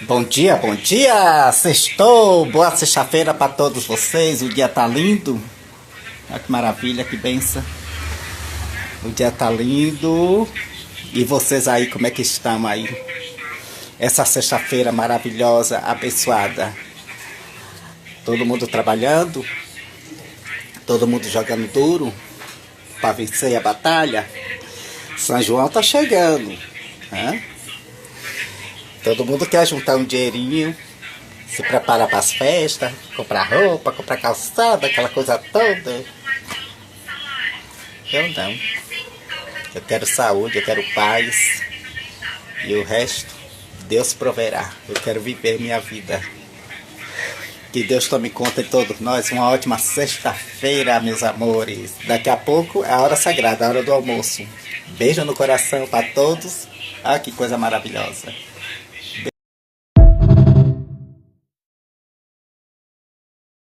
Bom dia, bom dia! Sextou! Boa sexta-feira para todos vocês. O dia tá lindo. Olha que maravilha, que benção. O dia tá lindo. E vocês aí, como é que estão aí? Essa sexta-feira maravilhosa, abençoada. Todo mundo trabalhando. Todo mundo jogando duro para vencer a batalha. São João tá chegando, né? Todo mundo quer juntar um dinheirinho, se preparar para as festas, comprar roupa, comprar calçada, aquela coisa toda. Eu não. Eu quero saúde, eu quero paz. E o resto, Deus proverá. Eu quero viver minha vida. Que Deus tome conta de todos nós. Uma ótima sexta-feira, meus amores. Daqui a pouco é a hora sagrada, a hora do almoço. Beijo no coração para todos. Ah, que coisa maravilhosa.